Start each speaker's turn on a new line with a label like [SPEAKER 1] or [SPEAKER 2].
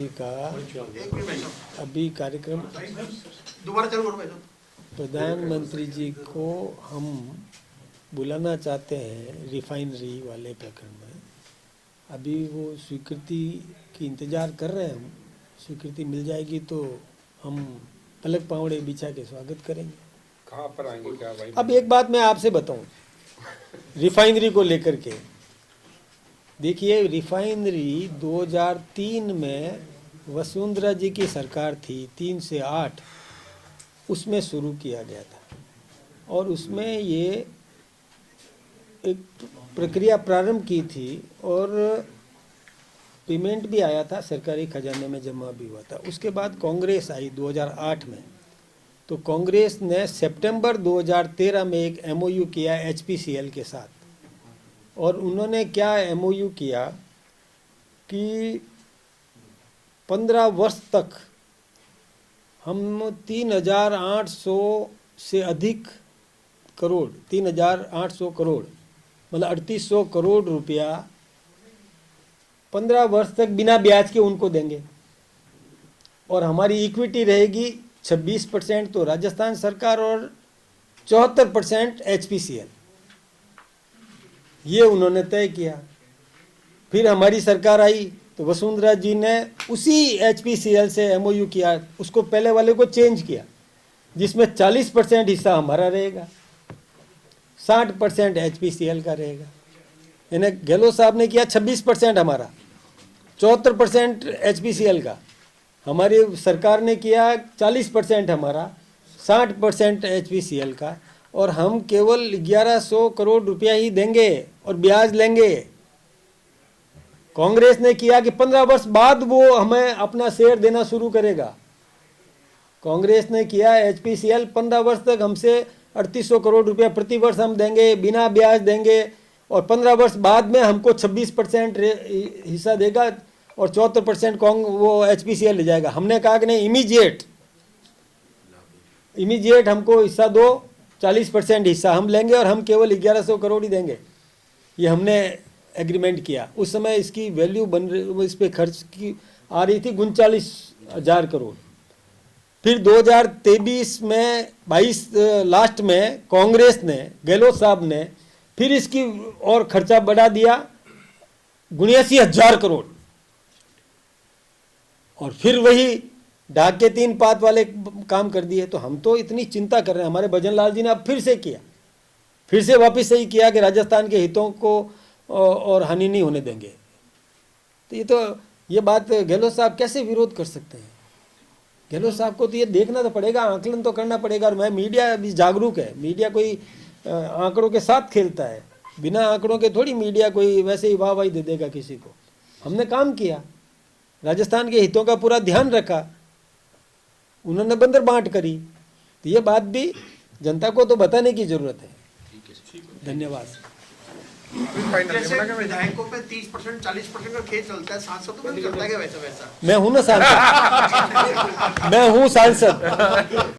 [SPEAKER 1] का अभी कार्यक्रम
[SPEAKER 2] दोबारा चालू करो भाई।
[SPEAKER 1] प्रधानमंत्री जी को हम बुलाना चाहते हैं रिफाइनरी वाले प्रकरण में। अभी वो स्वीकृति की इंतज़ार कर रहे हैं हम। स्वीकृति मिल जाएगी तो हम पलक पावड़े बिछा के स्वागत करेंगे।
[SPEAKER 3] कहाँ पर आएंगे क्या भाई?
[SPEAKER 1] अब एक बात मैं आपसे बताऊं, रिफाइनरी को लेकर के देखिए, रिफाइनरी 2003 में वसुंधरा जी की सरकार थी, 3 से 8 उसमें शुरू किया गया था और उसमें ये एक प्रक्रिया प्रारंभ की थी और पेमेंट भी आया था, सरकारी खजाने में जमा भी हुआ था। उसके बाद कांग्रेस आई 2008 में, तो कांग्रेस ने सितंबर 2013 में एक एमओयू किया एचपीसीएल के साथ और उन्होंने क्या एमओयू किया कि 15 वर्ष तक हम 3,800 से अधिक करोड़, 3,800 करोड़ मतलब 3800 करोड़ रुपया 15 वर्ष तक बिना ब्याज के उनको देंगे और हमारी इक्विटी रहेगी 26% तो राजस्थान सरकार और 74% एचपीसीएल। ये उन्होंने तय किया। फिर हमारी सरकार आई तो वसुंधरा जी ने उसी एचपीसीएल से एमओयू किया, उसको पहले वाले को चेंज किया जिसमें 40% हिस्सा हमारा रहेगा, 60% एचपीसीएल का रहेगा। यानी गहलोत साहब ने किया 26% हमारा, 74% एचपीसीएल का। हमारी सरकार ने किया 40% हमारा, 60% एचपीसीएल का और हम केवल 1100 करोड़ रुपया ही देंगे और ब्याज लेंगे। कांग्रेस ने किया कि 15 वर्ष बाद वो हमें अपना शेयर देना शुरू करेगा। कांग्रेस ने किया एचपीसीएल 15 वर्ष तक हमसे 3800 करोड़ रुपया प्रति वर्ष हम देंगे, बिना ब्याज देंगे और 15 वर्ष बाद में हमको 26% हिस्सा देगा और 74% वो एचपीसीएल ले जाएगा। हमने कहा कि नहीं, इमीडिएट हमको हिस्सा दो, 40% हिस्सा हम लेंगे और हम केवल 1100 करोड़ ही देंगे। ये हमने एग्रीमेंट किया। उस समय इसकी वैल्यू इस पे खर्च की आ रही थी 39,000 करोड़। फिर 2023 में 22 लास्ट में कांग्रेस ने, गहलोत साहब ने फिर इसकी और खर्चा बढ़ा दिया 79,000 करोड़ और फिर वही ढाक के 3 पात वाले काम कर दिए। तो हम तो इतनी चिंता कर रहे हैं, हमारे भजन लाल जी ने अब फिर से किया, फिर से वापस सही किया कि राजस्थान के हितों को और हानि नहीं होने देंगे। तो ये बात गहलोत साहब कैसे विरोध कर सकते हैं? गहलोत साहब को तो ये देखना तो पड़ेगा, आकलन तो करना पड़ेगा। और मैं, मीडिया भी जागरूक है, मीडिया कोई आंकड़ों के साथ खेलता है, बिना आंकड़ों के थोड़ी मीडिया कोई वैसे ही वाह दे देगा किसी को। हमने काम किया, राजस्थान के हितों का पूरा ध्यान रखा, उन्होंने बंदर बांट करी। तो ये बात भी जनता को तो बताने की जरूरत है। धन्यवाद।
[SPEAKER 2] जैसे विधायकों पे 30% 40% का खेत चलता है, सांसद तो नहीं चलता है वैसा?
[SPEAKER 1] मैं हूं ना सांसद, मैं हूं सांसद।